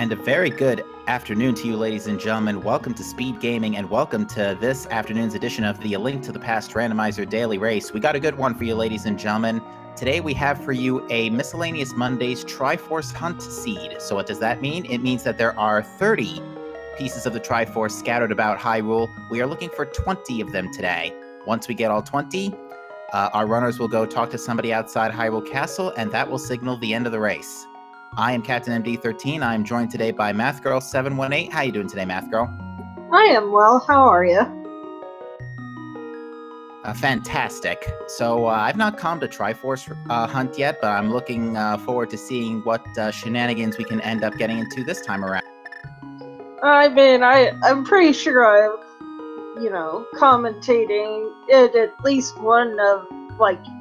And a very good afternoon to you, ladies and gentlemen. Welcome to Speed Gaming, and welcome to this afternoon's edition of the A Link to the Past Randomizer Daily Race. We got a good one for you, ladies and gentlemen. Today we have for you a Miscellaneous Mondays Triforce Hunt seed. So what does that mean? It means that there are 30 pieces of the Triforce scattered about Hyrule. We are looking for 20 of them today. Once we get all 20, our runners will go talk to somebody outside Hyrule Castle, and that will signal the end of the race. I am Captain MD13. I am joined today by Math Girl 718. How you doing today, Math Girl? I am well. How are you? Fantastic. So I've not calmed a Triforce hunt yet, but I'm looking forward to seeing what shenanigans we can end up getting into this time around. I mean, I'm pretty sure I'm, commentating at least one of,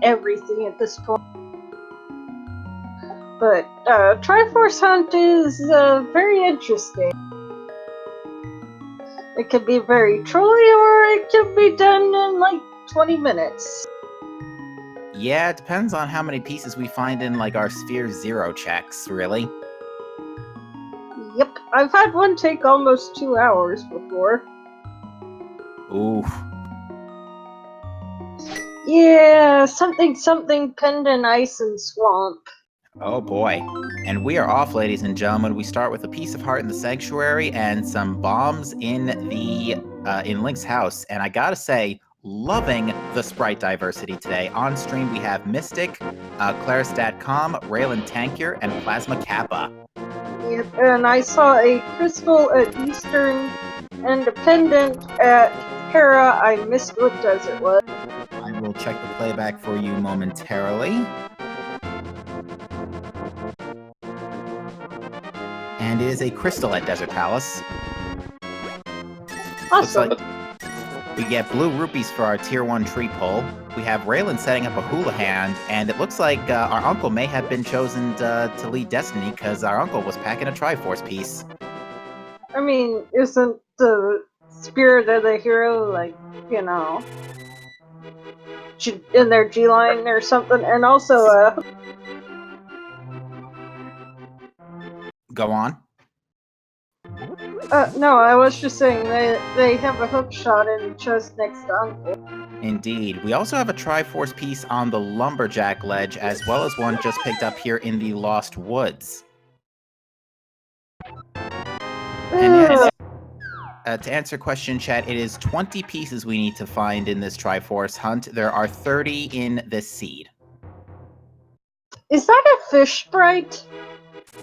everything at this point. But, Triforce Hunt is, very interesting. It can be very trolly, or it can be done in, 20 minutes. Yeah, it depends on how many pieces we find in, our Sphere Zero checks, really. Yep, I've had one take almost 2 hours before. Oof. Yeah, something Pendant Ice and Swamp. Oh boy. And we are off, ladies and gentlemen. We start with a piece of heart in the sanctuary and some bombs in the in Link's house. And I gotta say, loving the sprite diversity today. On stream we have Mystic, Claristat.com, Raylan Tankier, and Plasma Kappa. Yep, and I saw a crystal at Eastern Independent at Hera. I missed what desert was. I will check the playback for you momentarily. And it is a crystal at Desert Palace. Awesome. Looks like we get blue rupees for our Tier 1 tree pull. We have Raylan setting up a hula hand, and it looks like our uncle may have been chosen to lead Destiny, because our uncle was packing a Triforce piece. I mean, isn't the spirit of the hero, in their G-line or something? And also, Go on. no, I was just saying they have a hook shot in the chest next to Uncle. Indeed. We also have a Triforce piece on the Lumberjack ledge, as well as one just picked up here in the Lost Woods. And yes, to answer question, chat, it is 20 pieces we need to find in this Triforce hunt. There are 30 in this seed. Is that a fish sprite?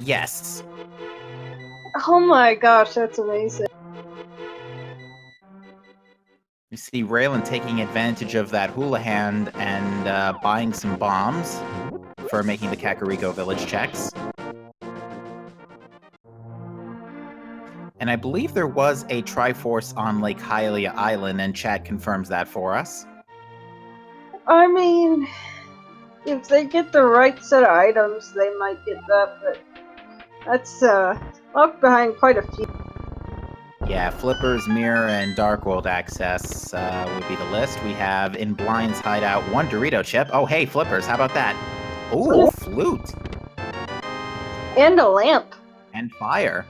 Yes. Oh my gosh, that's amazing. You see Raylan taking advantage of that hula hand and buying some bombs for making the Kakariko village checks. And I believe there was a Triforce on Lake Hylia Island, and chat confirms that for us. I mean, if they get the right set of items, they might get that, but that's left behind quite a few. Yeah, Flippers, Mirror, and Dark World access would be the list. We have in Blind's hideout one Dorito chip. Oh, hey, Flippers, how about that? Ooh, flute. And a lamp. And fire.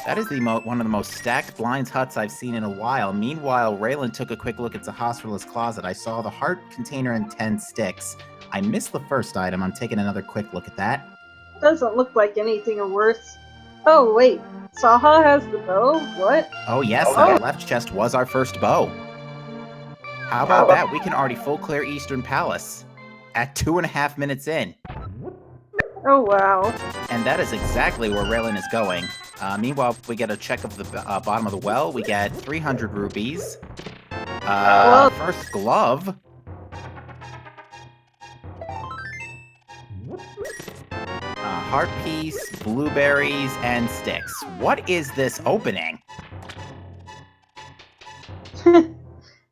That is one of the most stacked Blind's huts I've seen in a while. Meanwhile, Raylan took a quick look at Zahasrala's closet. I saw the heart container and 10 sticks. I missed the first item. I'm taking another quick look at that. Doesn't look like anything of worth. Oh, wait. Saha has the bow? What? Oh, yes, that left chest was our first bow. How about that? We can already full clear Eastern Palace at 2.5 minutes in. Oh, wow. And that is exactly where Raylan is going. Meanwhile, we get a check of the bottom of the well. We get 300 rupees. First glove. Heart piece, blueberries, and sticks. What is this opening?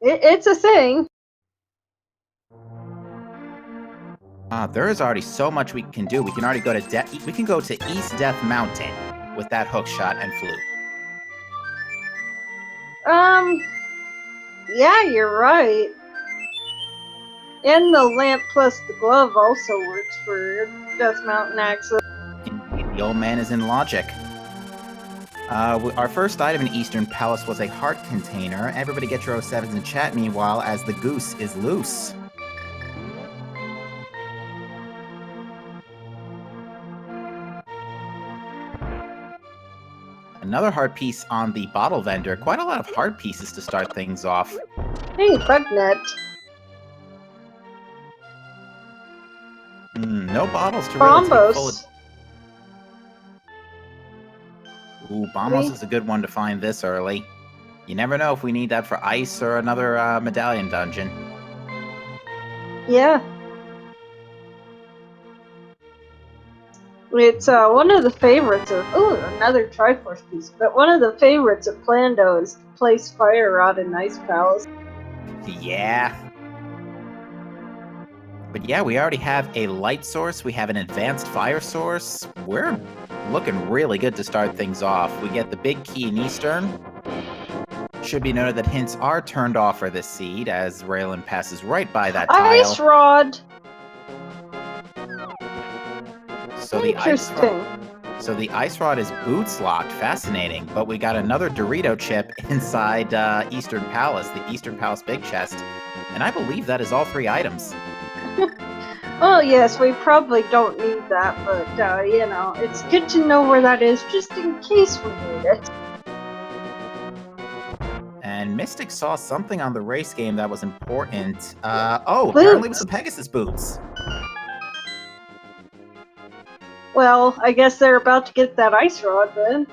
It's a thing. There is already so much we can do. We can already go to we can go to East Death Mountain with that hook shot and flute. Yeah, you're right. And the lamp plus the glove also works for Death Mountain access. Indeed, the old man is in logic. Our first item in Eastern Palace was a heart container. Everybody get your 07s in chat meanwhile, as the goose is loose. Another heart piece on the bottle vendor. Quite a lot of heart pieces to start things off. Hey, Bugnet. No bottles to really take full... Bombos. Ooh, Bombos is a good one to find this early. You never know if we need that for ice or another medallion dungeon. Yeah. It's one of the favorites of... Ooh, another Triforce piece. But one of the favorites of Plando is to place Fire Rod in Ice Palace. Yeah. But yeah, we already have a light source. We have an advanced fire source. We're looking really good to start things off. We get the big key in Eastern. Should be noted that hints are turned off for this seed, as Raylan passes right by that tile. Ice Rod! So the ice rod is boots locked. Fascinating. But we got another Dorito chip inside Eastern Palace, the Eastern Palace big chest. And I believe that is all 3 items. Well, yes, we probably don't need that, but, you know, it's good to know where that is, just in case we need it. And Mystic saw something on the race game that was important. Apparently with the Pegasus boots. Well, I guess they're about to get that ice rod then.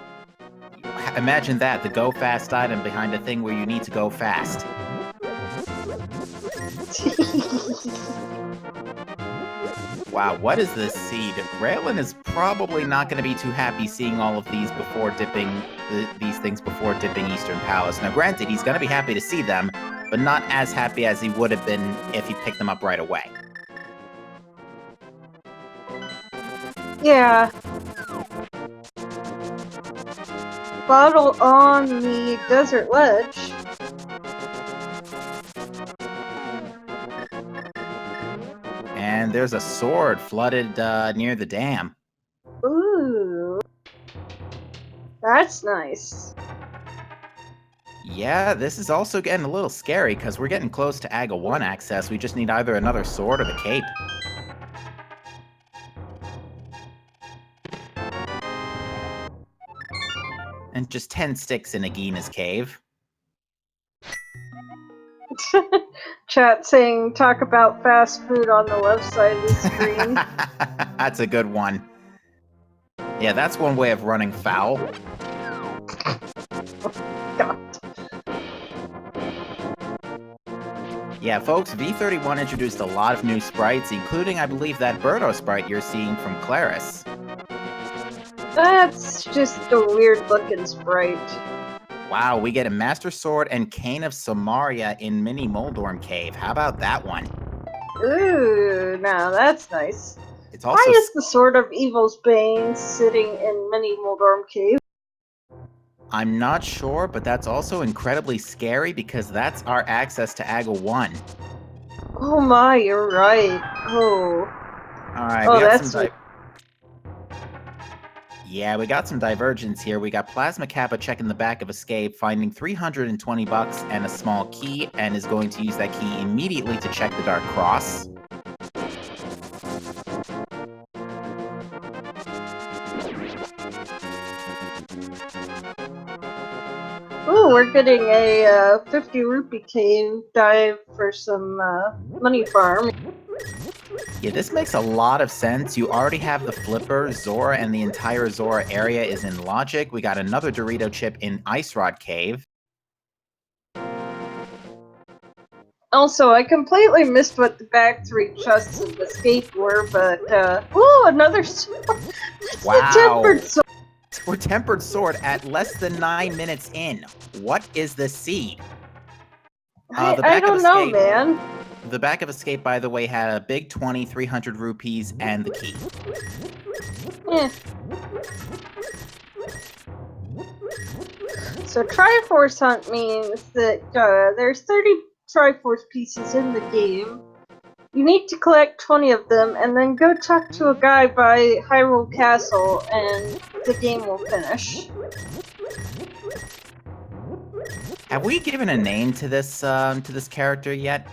Imagine that, the go fast item behind a thing where you need to go fast. Wow, what is this seed? Raylan is probably not going to be too happy seeing all of these before dipping these things before dipping Eastern Palace. Now, granted, he's going to be happy to see them, but not as happy as he would have been if he picked them up right away. Yeah. Bottle on the desert ledge. And there's a sword flooded near the dam. Ooh. That's nice. Yeah, this is also getting a little scary because we're getting close to AGA 1 access. We just need either another sword or the cape. And just 10 sticks in Agina's cave. Chat saying, talk about fast food on the left side of the screen. That's a good one. Yeah, that's one way of running foul. God. Yeah, folks, V31 introduced a lot of new sprites, including, I believe, that Birdo sprite you're seeing from Claris. That's just a weird-looking sprite. Wow, we get a Master Sword and Cane of Samaria in Mini Moldorm Cave. How about that one? Ooh, now that's nice. It's also Why is the Sword of Evil's Bane sitting in Mini Moldorm Cave? I'm not sure, but that's also incredibly scary because that's our access to AGA 1. Oh my, you're right. Oh. Alright, Oh, we got that's some... Yeah, we got some divergence here. We got Plasma Kappa checking the back of Escape, finding $320 and a small key, and is going to use that key immediately to check the Dark Cross. Ooh, we're getting a 50 rupee cave dive for some money farm. Yeah, this makes a lot of sense. You already have the Flipper, Zora, and the entire Zora area is in Logic. We got another Dorito chip in Ice Rod Cave. Also, I completely missed what the back 3 chests of Escape were, but, ooh, another sword! Wow! Tempered sword! We're Tempered Sword at less than 9 minutes in. What is the seed? I don't know, man. The back of Escape, by the way, had a big 20, 300 rupees, and the key. Eh. So Triforce Hunt means that there's 30 Triforce pieces in the game, You need to collect 20 of them, and then go talk to a guy by Hyrule Castle, and the game will finish. Have we given a name to this character yet?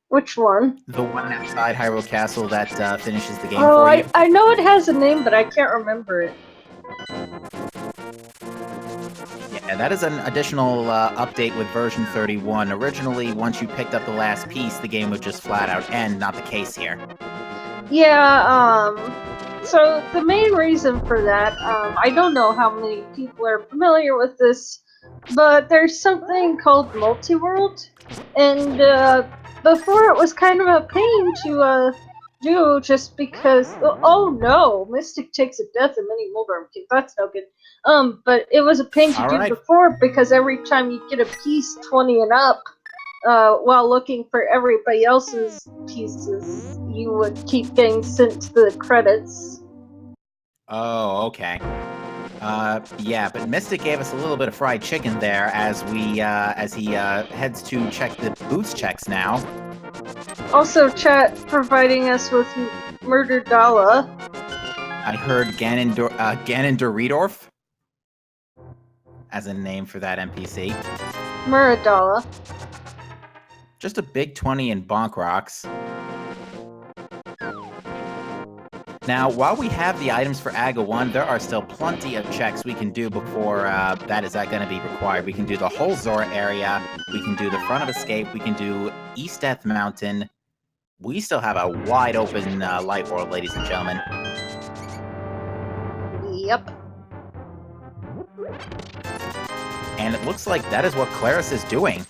Which one? The one outside Hyrule Castle that finishes the game Oh, for you? I know it has a name, but I can't remember it. Yeah, that is an additional update with version 31. Originally, once you picked up the last piece, the game would just flat out end. Not the case here. Yeah, so the main reason for that, I don't know how many people are familiar with this, but there's something called multi-world, and before it was kind of a pain to do, just because, oh no, Mystic takes a death in many Mulberm King, that's no good. But it was a pain to do before, because every time you get a piece 20 and up, while looking for everybody else's pieces, you would keep getting sent to the credits. Oh, okay. Yeah, but Mystic gave us a little bit of fried chicken there as he heads to check the boots checks now. Also, chat providing us with Murderdala. I heard Ganondorf as a name for that NPC. Murderdala. Just a big 20 in Bonk Rocks. Now, while we have the items for AGA 1, there are still plenty of checks we can do before that is going to be required. We can do the whole Zora area, we can do the front of Escape, we can do East Death Mountain. We still have a wide open light world, ladies and gentlemen. Yep. And it looks like that is what Claris is doing.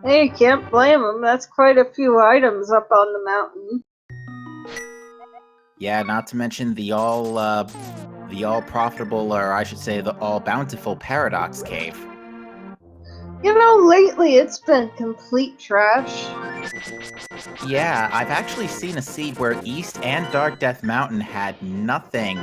Hey, you can't blame him. That's quite a few items up on the mountain. Yeah, not to mention the all profitable, or I should say the all bountiful Paradox Cave. You know, lately it's been complete trash. Yeah, I've actually seen a seed where East and Dark Death Mountain had nothing.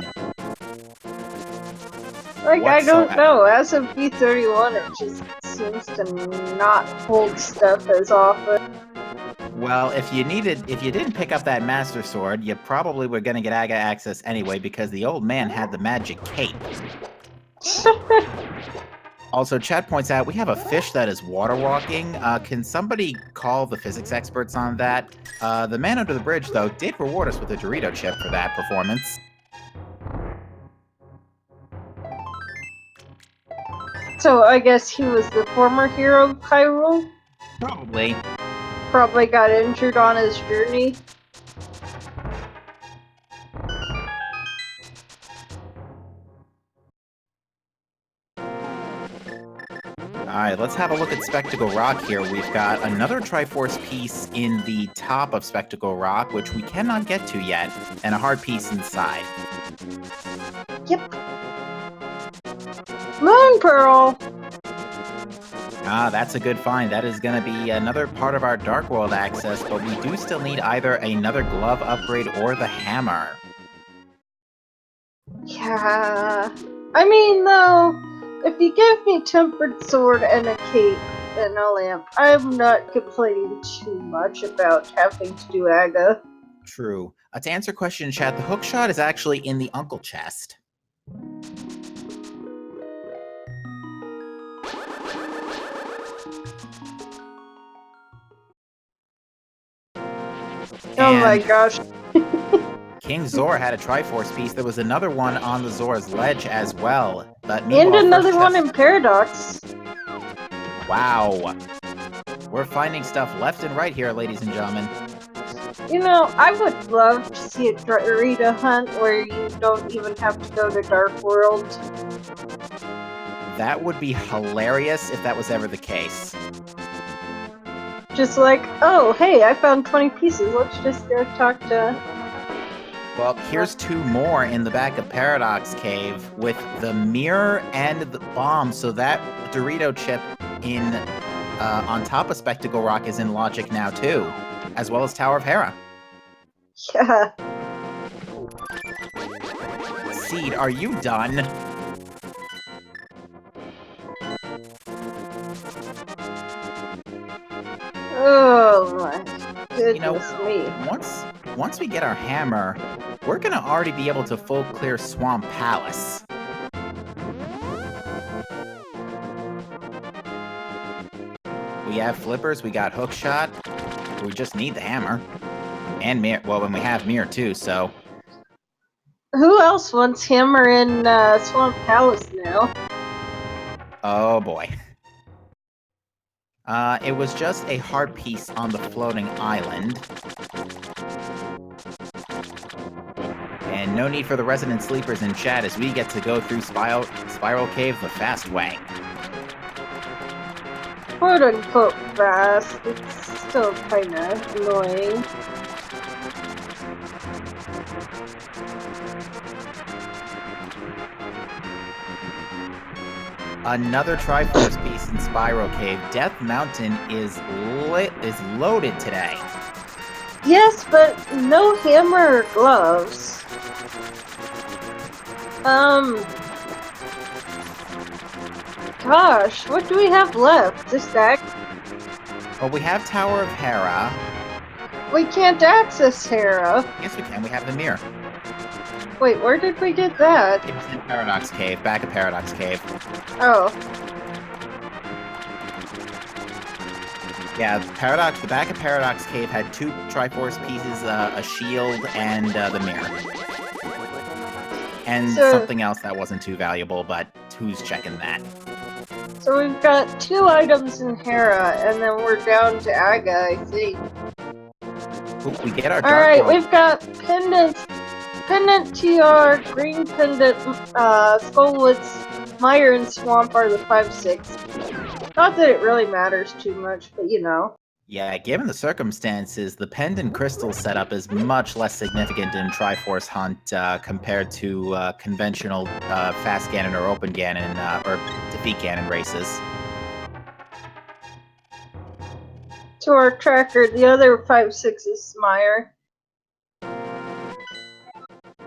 Like, I don't know, as of V31 it just seems to not hold stuff as often. Well, if you didn't pick up that Master Sword, you probably were gonna get AGA access anyway because the old man had the magic cape. Also, chat points out we have a fish that is water walking. Can somebody call the physics experts on that? The man under the bridge, though, did reward us with a Dorito chip for that performance. So I guess he was the former hero of Hyrule? Probably. Probably got injured on his journey. Alright, let's have a look at Spectacle Rock here. We've got another Triforce piece in the top of Spectacle Rock, which we cannot get to yet, and a hard piece inside. Yep. Moon Pearl! Ah, that's a good find. That is going to be another part of our Dark World access, but we do still need either another glove upgrade or the hammer. Yeah. I mean, though, if you give me Tempered Sword and a cape and a lamp, I'm not complaining too much about having to do AGA. True. To answer question in chat, the hookshot is actually in the Uncle chest. Oh my gosh. King Zora had a Triforce piece. There was another one on the Zora's Ledge as well. But and another one in Paradox. Wow. We're finding stuff left and right here, ladies and gentlemen. You know, I would love to see a Dorito hunt where you don't even have to go to Dark World. That would be hilarious if that was ever the case. Just like, oh, hey, I found 20 pieces. Let's just go talk to... Well, here's two more in the back of Paradox Cave with the mirror and the bomb. So that Dorito chip in on top of Spectacle Rock is in Logic now too, as well as Tower of Hera. Yeah. Seed, are you done? Goodness me. once we get our hammer, we're gonna already be able to full clear Swamp Palace. We have flippers, we got hookshot. We just need the hammer. And mirror. Well, and we have mirror too, so. Who else wants hammer in Swamp Palace now? Oh boy. It was just a hard piece on the floating island. And no need for the resident sleepers in chat as we get to go through Spiral Cave the fast way. Quote unquote fast. It's still kinda annoying. Another Triforce piece in Spiral Cave. Death Mountain is loaded today. Yes, but no hammer or gloves. Gosh, what do we have left? Just that? Well, we have Tower of Hera. We can't access Hera. Yes, we can. We have the mirror. Wait, where did we get that? It was in Paradox Cave. Back of Paradox Cave. Oh. Yeah, the back of Paradox Cave had 2 Triforce pieces, a shield, and the mirror. And something else that wasn't too valuable, but who's checking that? So we've got 2 items in Hera, and then we're down to Aga, I think. Ooh, we get our Alright, we've got pendants. Pendant TR, green pendant, Skullwoods, Mire, and Swamp are the 5/6. Not that it really matters too much, but you know. Yeah, given the circumstances, the pendant crystal setup is much less significant in Triforce Hunt compared to conventional fast Ganon or open Ganon or defeat Ganon races. To our tracker, the other 5/6 is Mire.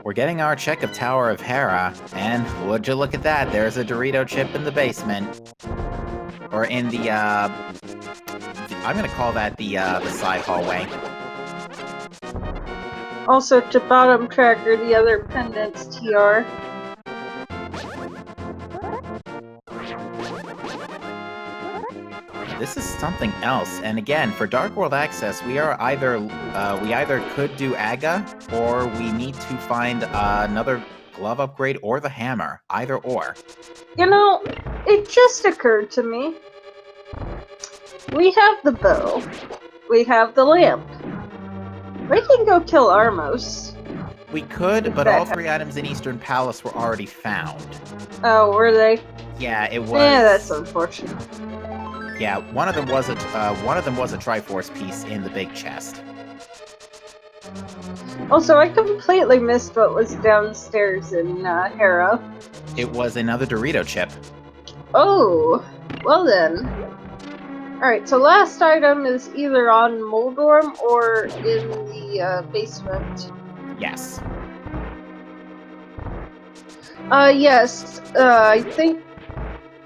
We're getting our check of Tower of Hera, and would you look at that, there's a Dorito chip in the basement. Or in the, I'm gonna call that the side hallway. Also to bottom tracker, the other pendants TR. This is something else, and again, for Dark World Access, we are either we either could do Aga, or we need to find another glove upgrade or the hammer. Either or. You know, it just occurred to me. We have the bow. We have the lamp. We can go kill Armos. We could, but all 3 items in Eastern Palace were already found. Oh, were they? Yeah, it was. Yeah, that's unfortunate. Yeah, one of them was a Triforce piece in the big chest. Also, I completely missed what was downstairs in Hera. It was another Dorito chip. Oh, well then. Alright, so last item is either on Moldorm or in the basement. Yes. Yes. I think...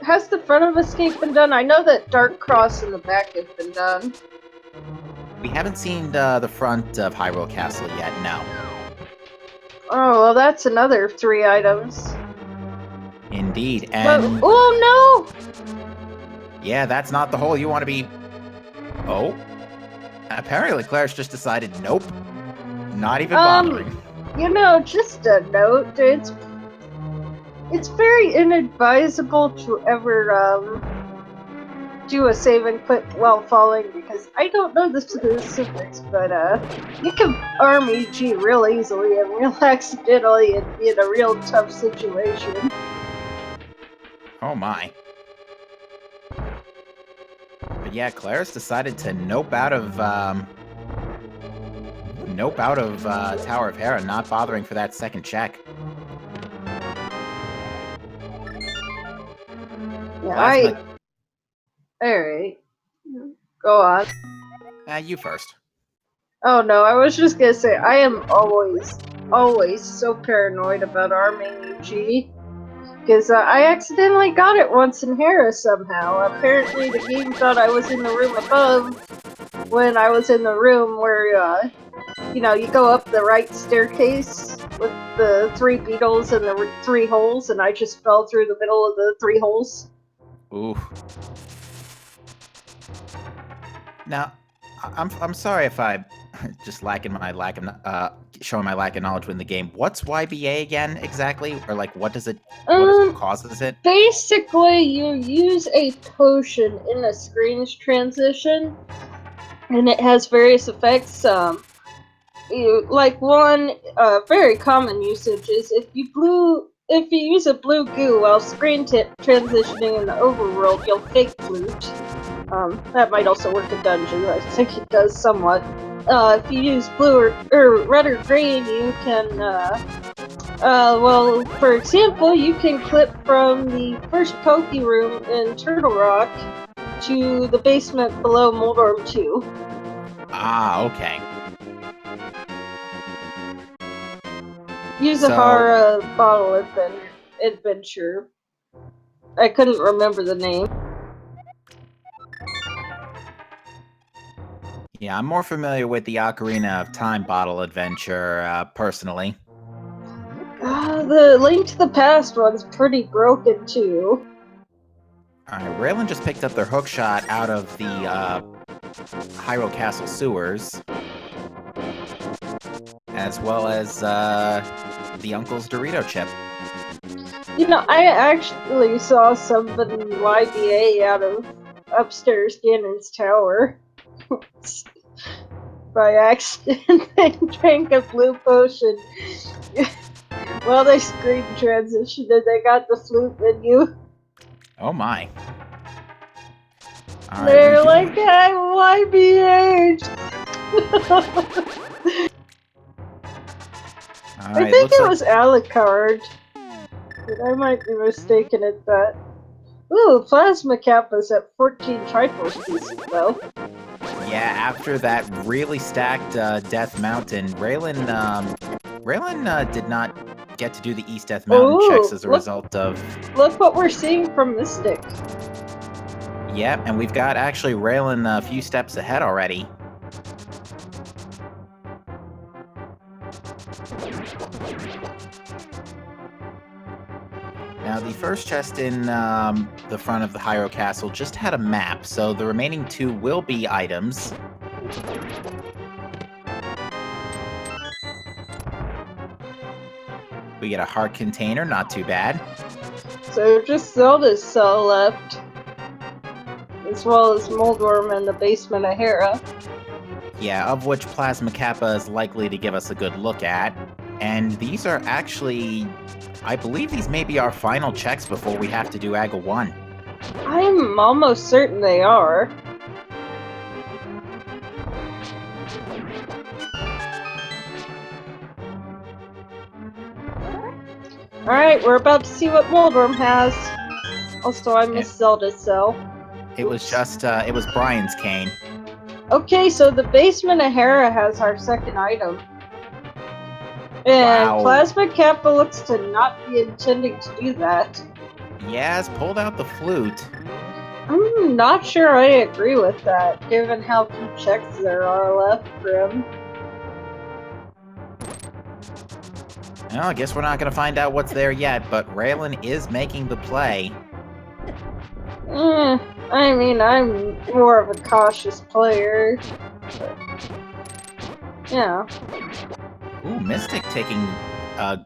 Has the front of escape been done? I know that Dark Cross in the back has been done. We haven't seen the front of Hyrule Castle yet, no. Oh, well that's another 3 items. Indeed, and... oh no! Yeah, that's not the hole you want to be... Oh? Apparently Claire's just decided, nope. Not even bothering. You know, just a note, it's very inadvisable to ever, do a save and quit while falling, because I don't know the specifics, but, you can arm EG real easily and real accidentally and be in a real tough situation. Oh my. But yeah, Claire's decided to nope out of Tower of Hera, not bothering for that second check. Yeah, Alright. Go on. You first. Oh no, I was just gonna say, I am always so paranoid about arming UG. Because I accidentally got it once in Hera somehow. Apparently the game thought I was in the room above, when I was in the room where, you know, you go up the right staircase with the 3 beetles and the 3 holes, and I just fell through the middle of the 3 holes. Ooh. Now, I'm sorry if I just showing my lack of knowledge in the game. What's YBA again exactly, or like what causes it? Basically, you use a potion in a screen's transition, and it has various effects. One very common usage is if you use a blue goo while screen transitioning in the overworld, you'll fake flute. That might also work in dungeons. I think it does somewhat. If you use blue or red or green, you can well, for example, you can clip from the first Poke room in Turtle Rock to the basement below Moldorm 2. Ah, okay. Use a Hara bottle adventure. I couldn't remember the name. Yeah, I'm more familiar with the Ocarina of Time bottle adventure, personally. The Link to the Past one's pretty broken, too. Alright, Raylan just picked up their hookshot out of the, Hyrule Castle sewers. As well as, the Uncle's Dorito chip. You know, I actually saw somebody YBA out of upstairs Ganon's tower. By accident, they drank a blue potion. Well, they screen transitioned and they got the flute menu. Oh my. Alright, they're like, I'm YBH! I think it was Alucard. But I might be mistaken at that. Ooh, Plasma Kappa's at 14 Triforce pieces, though. Yeah, after that really stacked Death Mountain, Raylan did not get to do the East Death Mountain checks as a result of... Look what we're seeing from Mystic. Yep, and we've got actually Raylan a few steps ahead already. Now, the first chest in the front of the Hyrule Castle just had a map, so the remaining 2 will be items. We get a heart container, not too bad. So just Zelda's cell left. As well as Moldorm and the basement of Hera. Yeah, of which Plasma Kappa is likely to give us a good look at. And these are actually... I believe these may be our final checks before we have to do AGA 1. I'm almost certain they are. Alright, we're about to see what Moldorm has. Also, I missed Zelda's cell. It was just, it was Brian's cane. Okay, so the basement of Hera has our second item. And wow. Plasma Kappa looks to not be intending to do that. Yeah, has pulled out the flute. I'm not sure I agree with that, given how few checks there are left for him. Well, I guess we're not going to find out what's there yet, but Raylan is making the play. I mean, I'm more of a cautious player. But, yeah. Ooh, Mystic taking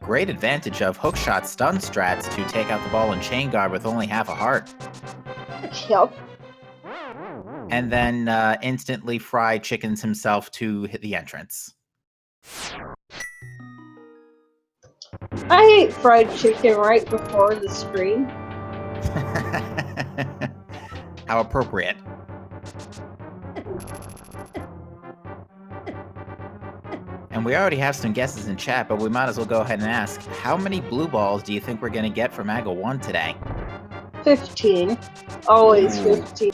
great advantage of hookshot stun strats to take out the ball and chain guard with only half a heart. Yep. And then instantly fried chickens himself to hit the entrance. I ate fried chicken right before the stream. How appropriate. And we already have some guesses in chat, but we might as well go ahead and ask, how many blue balls do you think we're going to get from AGA 1 today? 15. Always 15.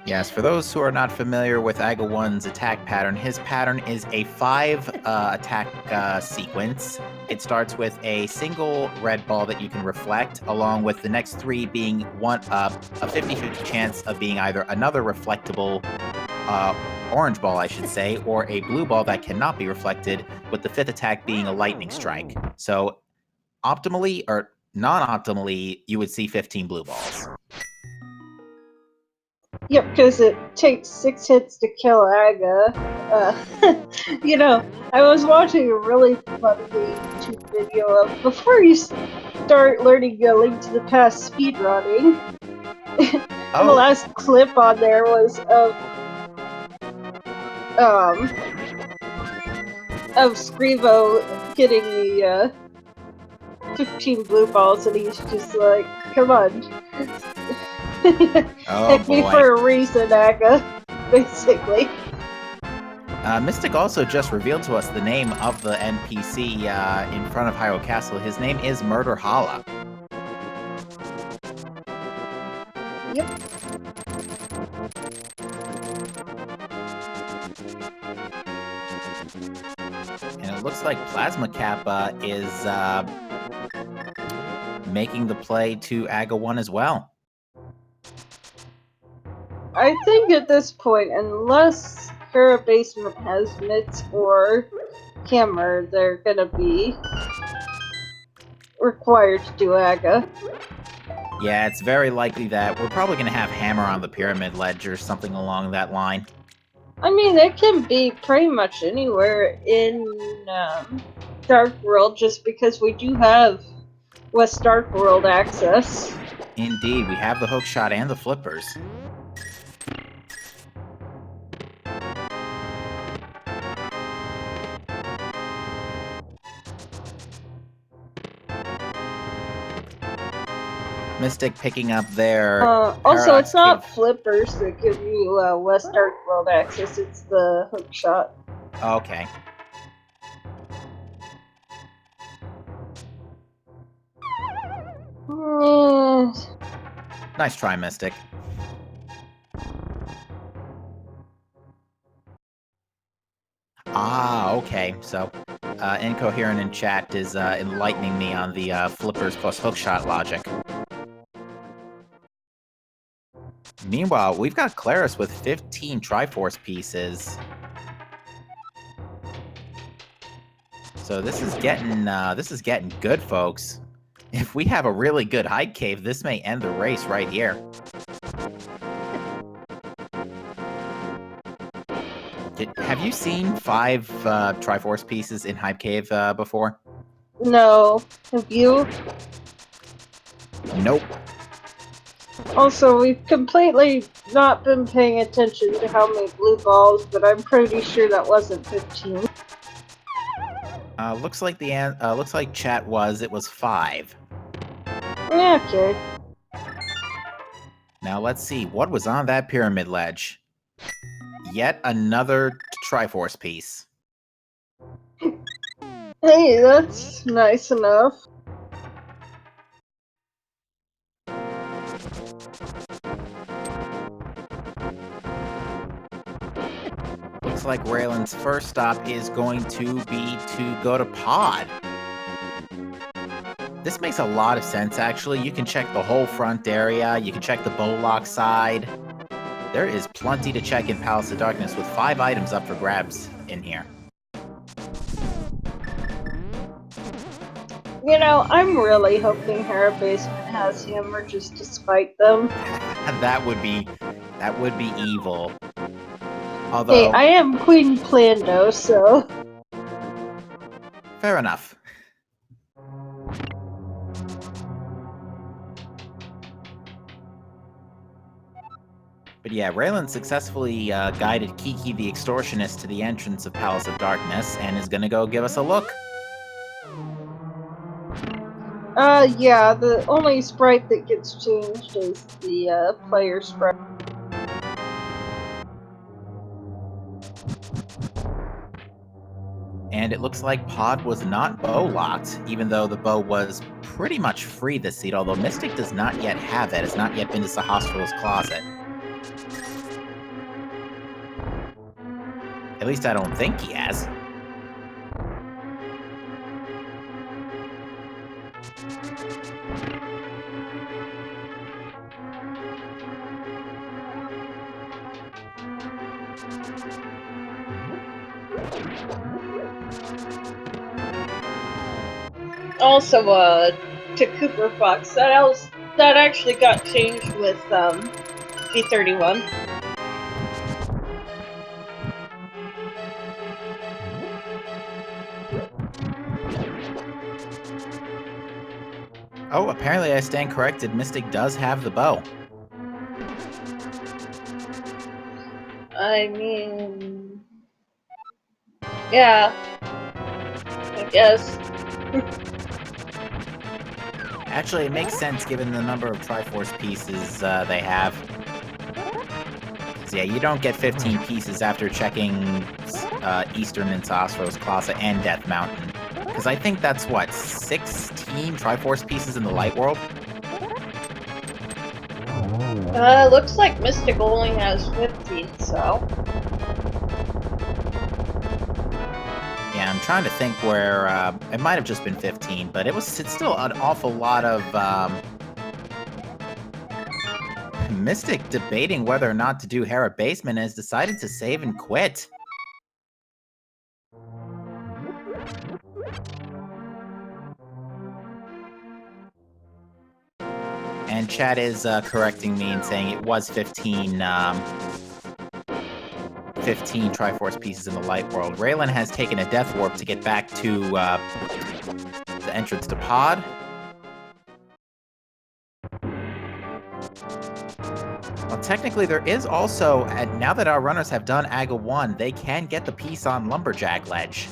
Yep, Yes, for those who are not familiar with Aga1's attack pattern, his pattern is a 5 attack sequence. It starts with a single red ball that you can reflect, along with the next 3 being a 50-50 chance of being either another reflectable orange ball, I should say, or a blue ball that cannot be reflected, with the 5th attack being a lightning strike. So optimally, or non-optimally, you would see 15 blue balls. Yep, because it takes 6 hits to kill Aga. I was watching a really funny YouTube video of before you start learning A Link to the Past speedrunning. And the last clip on there was of Scrivo getting the 15 blue balls, and he's just like, "Come on, pick me for a reason, Aga," basically. Mystic also just revealed to us the name of the NPC in front of Hyrule Castle. His name is Murder Hala. Yep. And it looks like Plasma Kappa is making the play to Aga1 as well. I think at this point, unless Kara Basement has Mitz or Hammer, they're gonna be required to do Aga. Yeah, it's very likely that we're probably going to have Hammer on the Pyramid Ledge or something along that line. I mean, it can be pretty much anywhere in Dark World, just because we do have West Dark World access. Indeed, we have the hookshot and the flippers. Mystic picking up their also, it's not flippers that give you West Dark World access, it's the hookshot. Okay. Nice try, Mystic. Ah, okay. So, Incoherent in chat is enlightening me on the flippers plus hookshot logic. Meanwhile, we've got Claris with 15 Triforce pieces. So this is getting good, folks. If we have a really good hide cave, this may end the race right here. Have you seen 5 Triforce pieces in Hype Cave before? No. Have you? Nope. Also, we've completely not been paying attention to how many blue balls, but I'm pretty sure that wasn't 15. Looks like chat it was 5. Okay. Now let's see, what was on that pyramid ledge? Yet another Triforce piece. Hey, that's nice enough. Looks like Raylan's first stop is going to be to go to Pod. This makes a lot of sense, actually. You can check the whole front area. You can check the Bowlock side. There is plenty to check in Palace of Darkness with 5 items up for grabs in here. You know, I'm really hoping Hera Basement has Hammer just to spite them. That would be evil. Although, hey, I am Queen Plando, so... Fair enough. But yeah, Raylan successfully guided Kiki the Extortionist to the entrance of Palace of Darkness and is gonna go give us a look. Yeah, the only sprite that gets changed is the player sprite. And it looks like Pod was not bow locked, even though the bow was pretty much free this seed, although Mystic does not yet have it. It's not yet been to Sahasrar's closet. At least I don't think he has. Also, to Cooper Fox, that actually got changed with B31. Oh, apparently I stand corrected. Mystic does have the bow. I mean, yeah, I guess. Actually, it makes sense given the number of Triforce pieces they have. So yeah, you don't get 15 pieces after checking Eastern Insostros, Classa, and Death Mountain. Because I think that's, what, 16 Triforce pieces in the Light World? Looks like Mystic only has 15, so... Yeah, I'm trying to think where, it might have just been 15, but it's still an awful lot of, Mystic debating whether or not to do Hera Basement has decided to save and quit. And chat is correcting me and saying it was 15 Triforce pieces in the Light World. Raylan has taken a Death Warp to get back to the entrance to Pod. Well, technically, there is also, now that our runners have done AGA 1, they can get the piece on Lumberjack Ledge.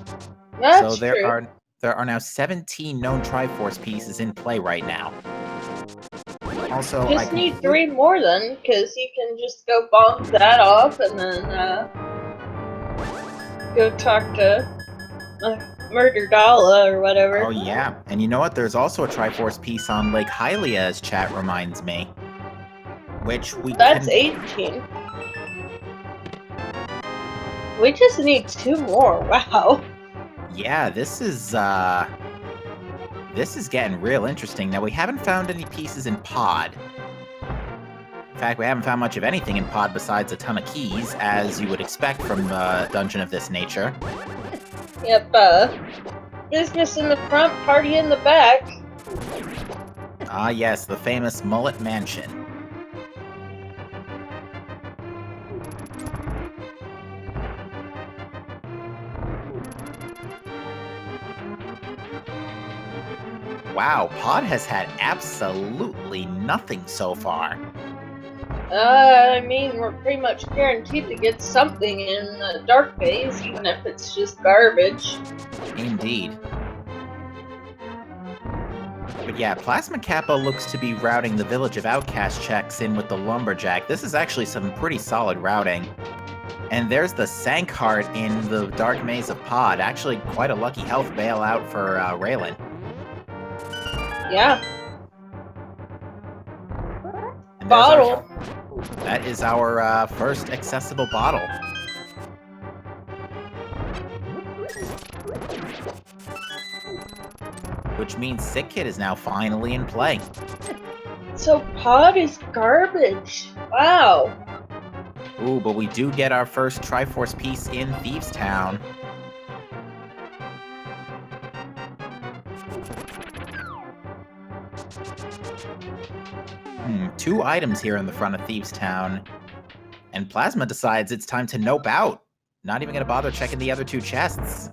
That's so there true. are now 17 known Triforce pieces in play right now. Also, Just need 3 more then, because you can just go bonk that off and then go talk to Murder Dala or whatever. Oh yeah, and you know what? There's also a Triforce piece on Lake Hylia, as chat reminds me. Which we That's 18. We just need 2 more, wow. Yeah, this is getting real interesting. Now, we haven't found any pieces in Pod. In fact, we haven't found much of anything in Pod besides a ton of keys, as you would expect from a dungeon of this nature. Yep, business in the front, party in the back. Ah yes, the famous Mullet Mansion. Wow, Pod has had absolutely nothing so far. I mean, we're pretty much guaranteed to get something in the dark phase, even if it's just garbage. Indeed. But yeah, Plasma Kappa looks to be routing the Village of Outcast checks in with the Lumberjack. This is actually some pretty solid routing. And there's the Sankheart in the Dark Maze of Pod. Actually, quite a lucky health bailout for Raylan. Yeah. And Bottle. That is our first accessible bottle. Which means Sick Kid is now finally in play. So Pod is garbage. Wow. Ooh, but we do get our first Triforce piece in Thieves Town. 2 items here in the front of Thieves Town. And Plasma decides it's time to nope out. Not even gonna bother checking the other 2 chests.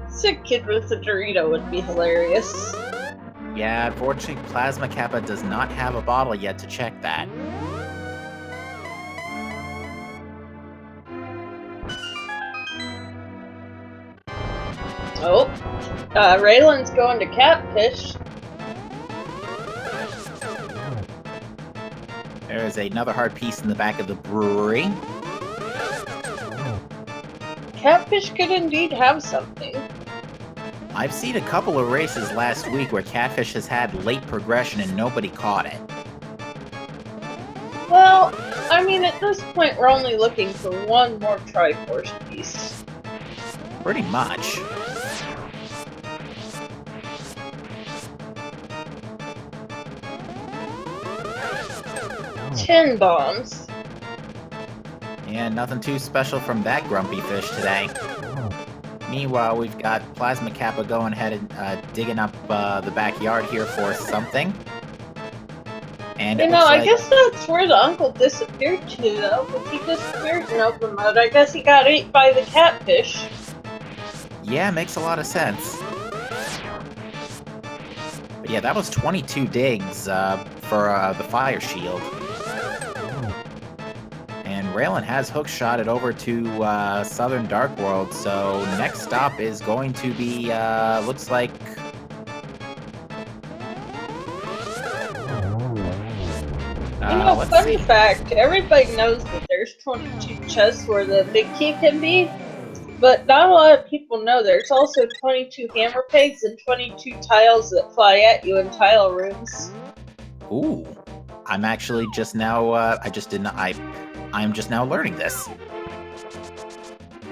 Sick Kid with a Dorito would be hilarious. Yeah, unfortunately, Plasma Kappa does not have a bottle yet to check that. Oh, Raylan's going to Catfish. There is another hard piece in the back of the brewery. Catfish could indeed have something. I've seen a couple of races last week where Catfish has had late progression and nobody caught it. Well, I mean, at this point, we're only looking for one more Triforce piece. Pretty much. Oh. 10 bombs. Yeah, nothing too special from that grumpy fish today. Meanwhile, we've got Plasma Kappa going ahead and digging up the backyard here for something. And you it know, looks I like... guess that's where the uncle disappeared to, though. But he disappeared in open mode. I guess he got ate by the catfish. Yeah, makes a lot of sense. But yeah, that was 22 digs for the fire shield. And Raylan has hookshot it over to Southern Dark World, so next stop is going to be, looks like... Fun fact, everybody knows that there's 22 chests where the big key can be, but not a lot of people know there's also 22 hammer pegs and 22 tiles that fly at you in tile rooms. Ooh. I'm actually just now, I'm just now learning this.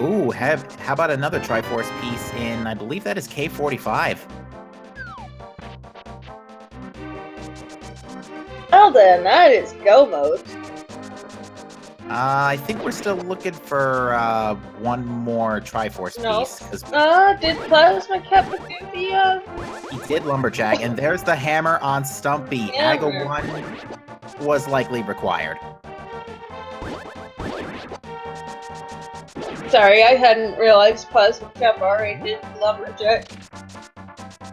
Ooh, how about another Triforce piece in, I believe that is K45. Well then, that is go mode. I think we're still looking for one more Triforce piece. Did Plasma Kappa do the, He did Lumberjack, and there's the hammer on Stumpy. Aga 1 was likely required. Sorry, I hadn't realized Plasma Kappa already did Lumberjack.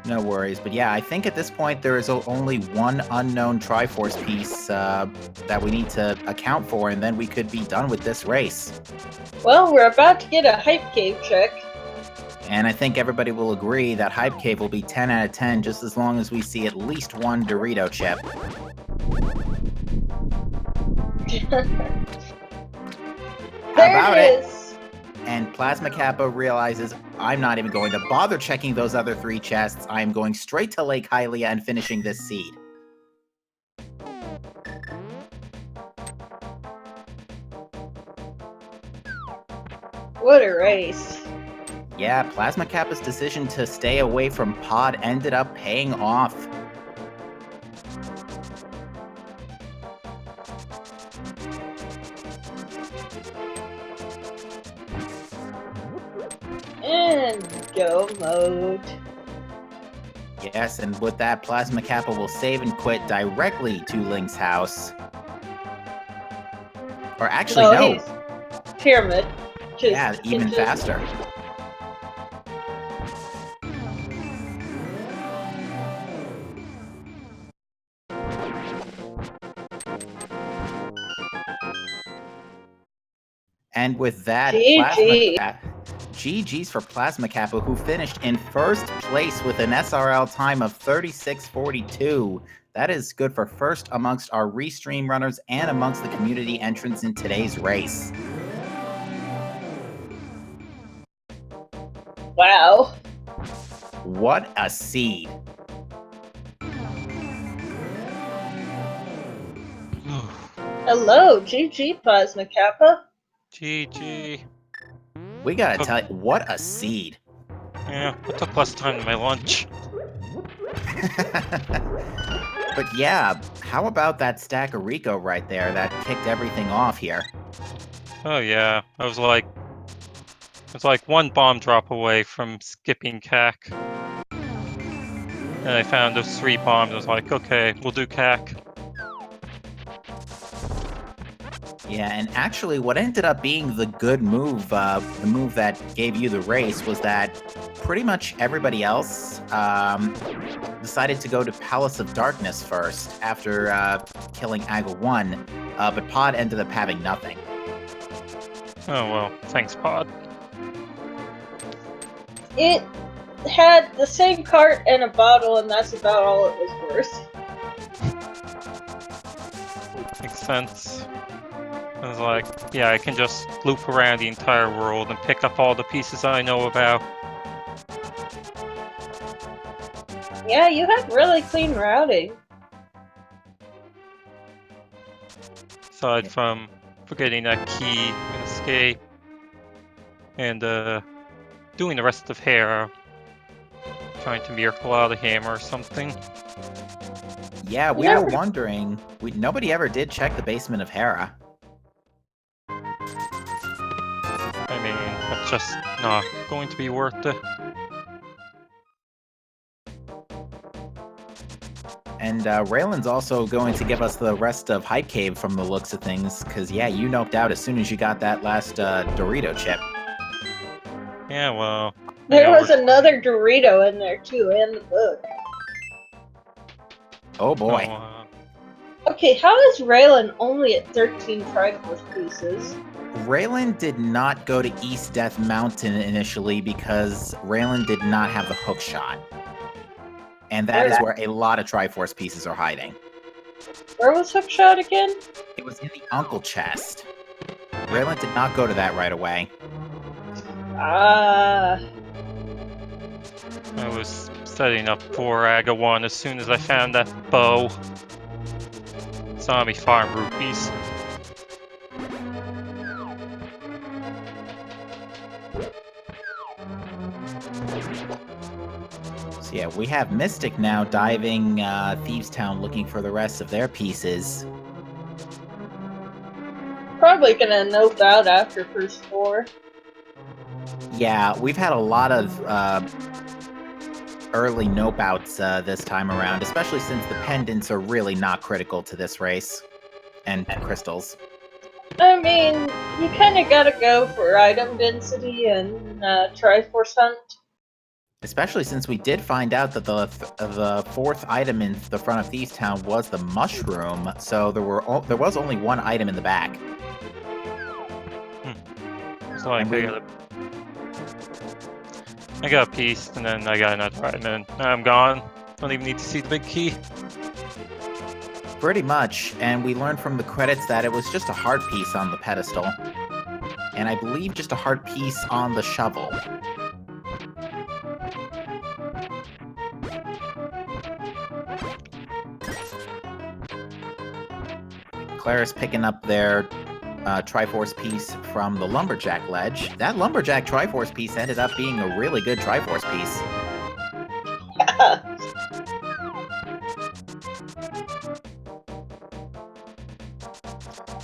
No worries, but yeah, I think at this point there is only one unknown Triforce piece that we need to account for, and then we could be done with this race. Well, we're about to get a Hype Cave check. And I think everybody will agree that Hype Cave will be 10 out of 10 just as long as we see at least one Dorito chip. How about it? And Plasma Kappa realizes, I'm not even going to bother checking those other 3 chests. I am going straight to Lake Hylia and finishing this seed. What a race. Yeah, Plasma Kappa's decision to stay away from Pod ended up paying off. And go mode. Yes, and with that, Plasma Kappa will save and quit directly to Link's house. Or actually, no. Pyramid. Yeah, even faster. And with that, GG's for Plasma Kappa, who finished in first place with an SRL time of 36:42. That is good for first amongst our restream runners and amongst the community entrants in today's race. Wow. What a seed. Hello, GG Plasma Kappa. GG. We gotta tell you, what a seed. Yeah, I took less time than my lunch. But yeah, how about that stack of Rico right there that kicked everything off here? Oh yeah, I was like one bomb drop away from skipping CAC. And I found those 3 bombs, I was like, okay, we'll do CAC. Yeah, and actually what ended up being the good move, the move that gave you the race, was that pretty much everybody else decided to go to Palace of Darkness first after killing Aga 1, but Pod ended up having nothing. Oh well, thanks Pod. It had the same cart and a bottle, and that's about all it was worth. Makes sense. I was like, yeah, I can just loop around the entire world and pick up all the pieces I know about. Yeah, you had really clean routing. Aside from forgetting that key and escape, and doing the rest of Hera, trying to miracle out a hammer or something. Yeah, we were wondering. Nobody ever did check the basement of Hera. I mean, that's just not going to be worth it. And Raylan's also going to give us the rest of Hype Cave from the looks of things, because, yeah, you noped out as soon as you got that last Dorito chip. Yeah, well... There was another Dorito in there, too, in the book. Oh, boy. Okay, how is Raylan only at 13 Triforce pieces? Raylan did not go to East Death Mountain initially because Raylan did not have the hook shot. And that is where a lot of Triforce pieces are hiding. Where was Hookshot again? It was in the Uncle chest. Raylan did not go to that right away. Ah. I was setting up for Aga 1 as soon as I found that bow. Zombie farm rupees. So yeah, we have Mystic now diving Thieves Town looking for the rest of their pieces. Probably gonna nope out after first 4. Yeah, we've had a lot of early nope outs this time around, especially since the pendants are really not critical to this race. And crystals. I mean, you kinda gotta go for item density and Triforce Hunt. Especially since we did find out that the fourth item in the front of Thieves Town was the mushroom, so there was only one item in the back. So like I got a piece, and then I got another item, and I'm gone. Don't even need to see the big key. Pretty much, and we learned from the credits that it was just a heart piece on the pedestal. And I believe just a heart piece on the shovel. Clara's picking up their Triforce piece from the Lumberjack ledge. That Lumberjack Triforce piece ended up being a really good Triforce piece.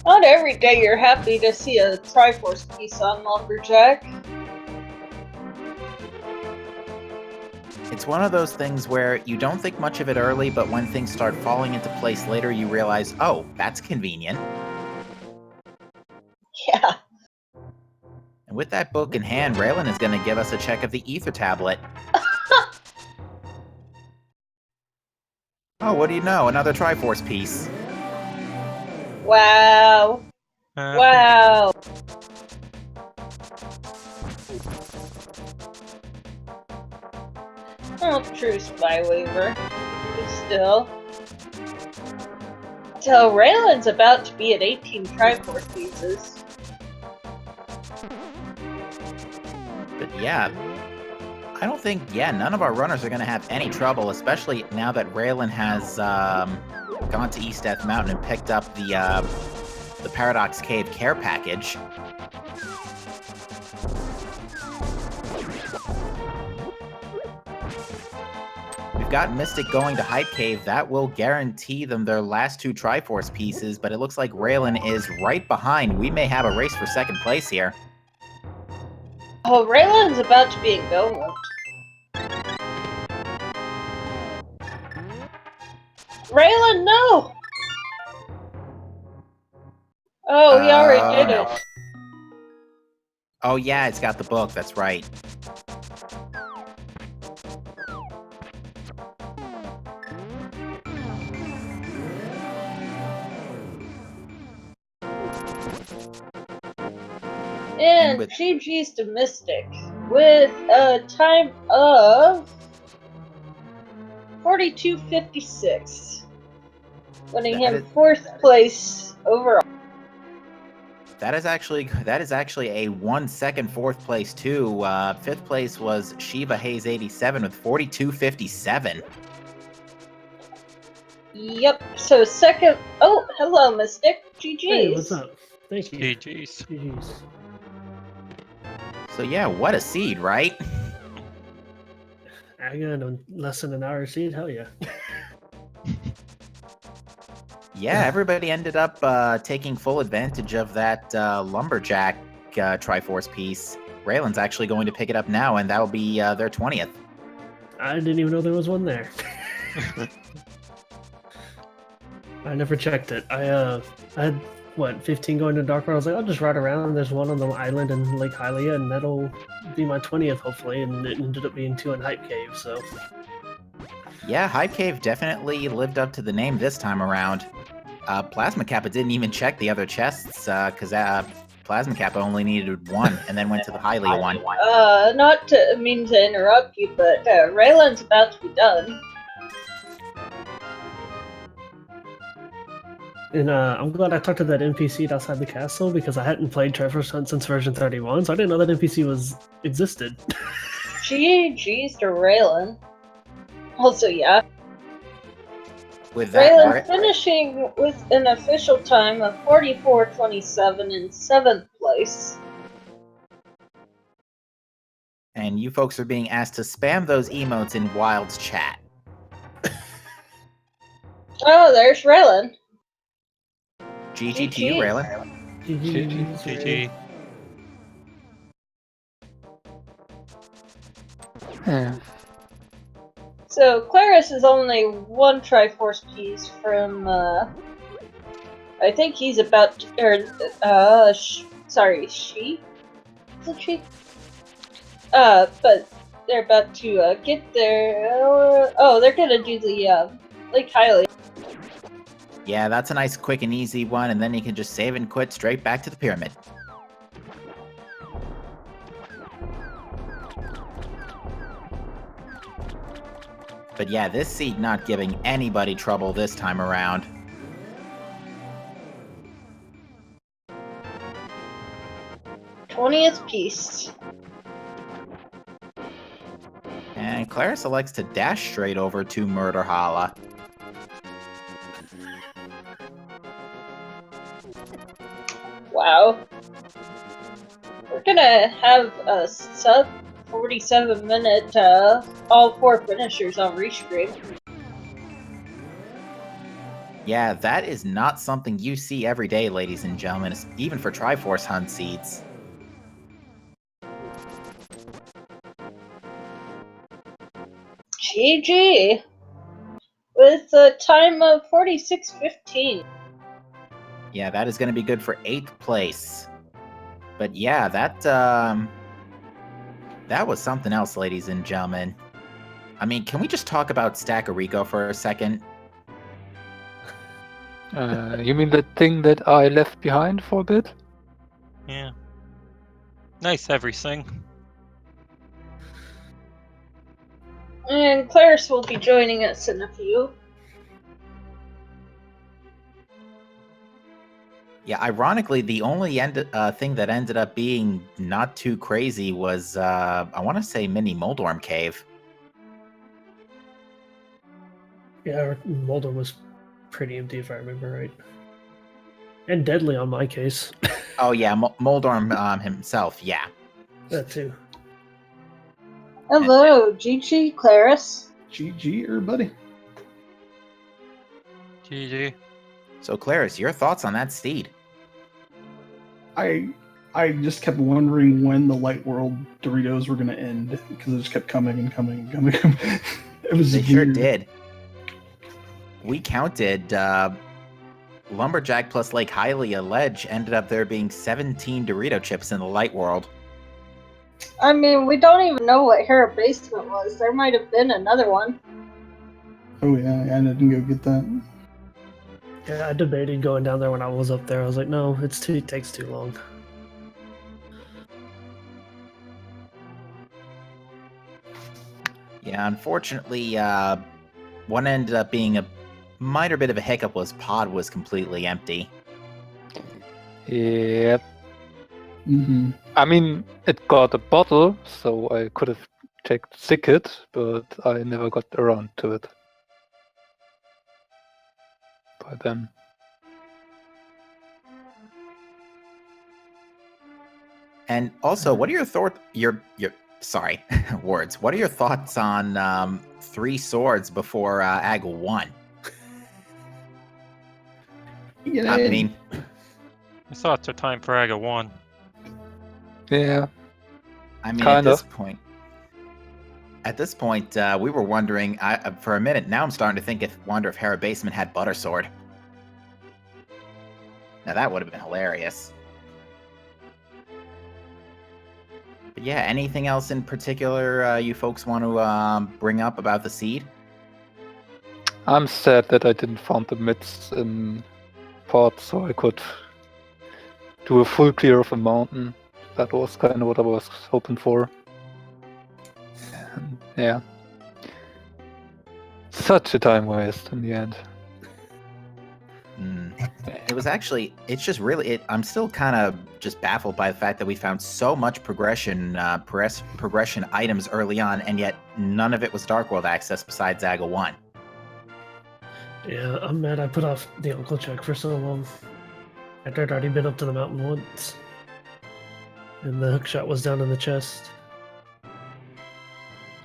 Not every day you're happy to see a Triforce piece on Lumberjack. It's one of those things where you don't think much of it early, but when things start falling into place later, you realize, oh, that's convenient. Yeah. And with that book in hand, Raylan is going to give us a check of the Ether Tablet. Oh, what do you know? Another Triforce piece. Wow. Wow. Oh, true spy waiver. But still. So Raylan's about to be at 18 Triforce pieces. But yeah, I don't think, none of our runners are going to have any trouble, especially now that Raylan has gone to East Death Mountain and picked up the Paradox Cave care package. We've got Mystic going to Hype Cave. That will guarantee them their last 2 Triforce pieces, but it looks like Raylan is right behind. We may have a race for second place here. Oh, Raylan's about to be engulfed. Raylan, no! Oh, he already did it. Oh yeah, it's got the book, that's right. And GG's to Mystic with a time of 42:56, winning him 4th place overall. That is actually a 1 second 4th place too. 5th place was Shiva Hayes 87 with 42:57. Yep. So second. Oh, hello, Mystic. GG's. Hey, what's up? Thank you. GG's. GG's. So yeah, what a seed, right? I got less than an hour seat. Hell yeah. Yeah, everybody ended up taking full advantage of that lumberjack Triforce piece. Raylan's actually going to pick it up now, and that'll be their 20th. I didn't even know there was one there. I never checked it. I had what 15 going to Dark World. I was like, I'll just ride around. There's one on the island in Lake Hylia, and that'll be my 20th hopefully. And it ended up being 2 in Hype Cave. So Yeah, Hype Cave definitely lived up to the name this time around. Plasma Kappa didn't even check the other chests because Plasma Kappa only needed one, and then went to the Hylia one. Not to mean to interrupt you, but Raylan's about to be done. and I'm glad I talked to that NPC outside the castle because I hadn't played Triforce Hunt since version 31, so I didn't know that NPC existed. GG's to Raylan. Also, yeah. With that, Raylan finishing with an official time of 44:27 in 7th place. and you folks are being asked to spam those emotes in Wild's chat. Oh, there's Raylan. GG to you, Raylan. GG. Yeah. So Claris is only one Triforce piece from, I think he's about to, sorry, she? Is it she? But they're about to, get there, they're gonna do the, Lake Hylia. Yeah, that's a nice quick and easy one, and then you can just save and quit straight back to the pyramid. But yeah, this seed not giving anybody trouble this time around. '20th piece. And Clarissa likes to dash straight over to Murder Hala. Wow. We're gonna have a sub 47-minute, all 4 finishers on restream. Yeah, that is not something you see every day, ladies and gentlemen, even for Triforce Hunt seeds. GG! With a time of 46:15. Yeah, that is going to be good for 8th place. But yeah, that was something else, ladies and gentlemen. I mean, can we just talk about Stackerico for a second? You mean that thing that I left behind for a bit? Yeah. Nice everything. And Claris will be joining us in a few. Yeah, ironically, the only thing that ended up being not too crazy was, I want to say Mini Moldorm Cave. Yeah, Mulder was pretty empty if I remember right. And deadly on my case. Oh yeah, Moldorm himself, yeah. That too. Hello, GG, Claris. GG, everybody. GG. So, Claris, your thoughts on that seed? I just kept wondering when the Light World Doritos were going to end because it just kept coming and coming and coming. It was They weird. sure did. We counted Lumberjack plus Lake Hylia Ledge ended up there being 17 Dorito chips in the Light World. I mean, we don't even know what Hera Basement was. There might have been another one. Oh yeah, I didn't go get that. Yeah, I debated going down there when I was up there. I was like, no, it takes too long. Yeah, unfortunately, one ended up being a minor bit of a hiccup was Pod was completely empty. Yep. Mm-hmm. I mean, it got a bottle, so I could have checked Sicket, but I never got around to it. by then. And also, what are your sorry, words. What are your thoughts on 3 swords before AG 1? I mean, I thought it's time for Aga 1. Yeah, at kind this of. point, we were wondering for a minute. Now I'm starting to wonder if Hera Basement had Butter Sword. Now that would have been hilarious. But yeah, anything else in particular you folks want to bring up about the seed? I'm sad that I didn't find the mids in parts, so I could do a full clear of a mountain. That was kind of what I was hoping for. And yeah. Such a time waste in the end. It was actually, it's just really, I'm still kind of just baffled by the fact that we found so much progression items early on, and yet none of it was Dark World access besides Aga 1. Yeah, I'm mad I put off the uncle check for so long. After I'd already been up to the mountain once. And the hookshot was down in the chest.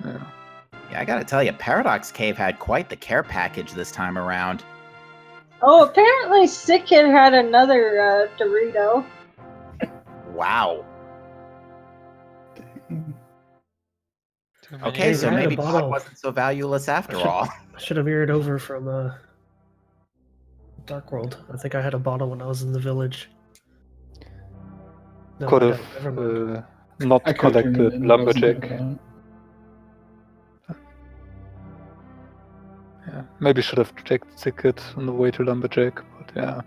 Yeah. Yeah, I gotta tell you, Paradox Cave had quite the care package this time around. Oh, apparently Sick Kid had another Dorito. Wow. Too many Okay, so I had a maybe bottle. God wasn't so valueless after all. I should have mirrored over from Dark World. I think I had a bottle when I was in the village. No, Could I have don't. Never mind. not I could've turned it collected in, but I wasn't Lumberjack. thinking about it. Yeah, maybe should have checked the ticket on the way to Lumberjack, but yeah.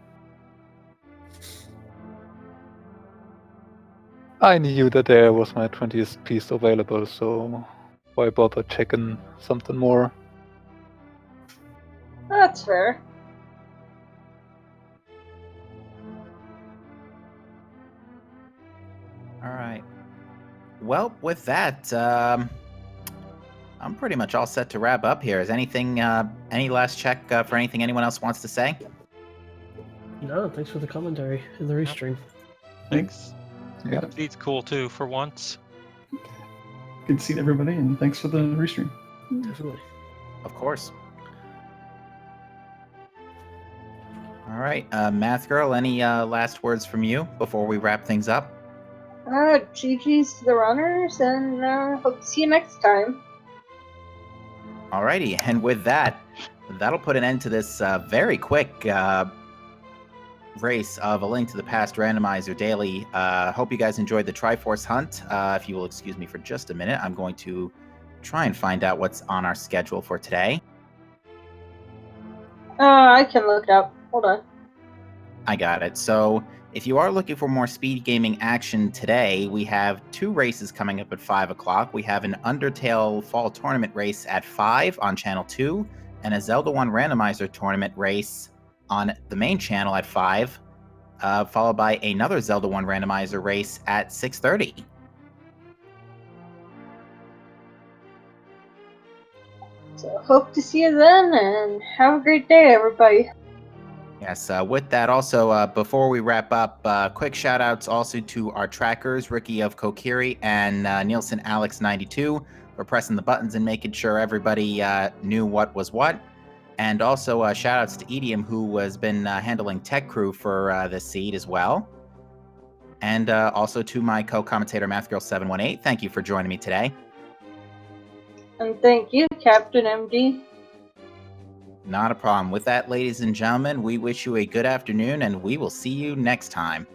I knew that there was my 20th piece available, so why bother checking something more? That's fair. All right. Well, with that, I'm pretty much all set to wrap up here. Is anything, any last check for anything anyone else wants to say? No, thanks for the commentary in the restream. Thanks. Yeah. Seed's cool too, for once. Good seeing everybody, and thanks for the restream. Definitely. Of course. All right, Math Girl, any last words from you before we wrap things up? GG's to the runners, and hope to see you next time. Alrighty, and with that, that'll put an end to this very quick race of A Link to the Past Randomizer Daily. Hope you guys enjoyed the Triforce hunt. If you will excuse me for just a minute, I'm going to try and find out what's on our schedule for today. I can look it up. Hold on. I got it. So, if you are looking for more speed gaming action today, we have 2 races coming up at 5 o'clock. We have an Undertale Fall Tournament race at 5 on Channel 2, and a Zelda 1 Randomizer Tournament race on the main channel at 5, followed by another Zelda 1 Randomizer race at 6:30. So hope to see you then, and have a great day, everybody. Yes, with that also, before we wrap up, quick shout outs also to our trackers, Ricky of Kokiri and Nielsen Alex 92 for pressing the buttons and making sure everybody knew what was what. And also shout outs to Edium, who has been handling tech crew for this seed as well. And also to my co-commentator, MathGirl718. Thank you for joining me today. And thank you, Captain MD. Not a problem. With that, ladies and gentlemen, we wish you a good afternoon, and we will see you next time.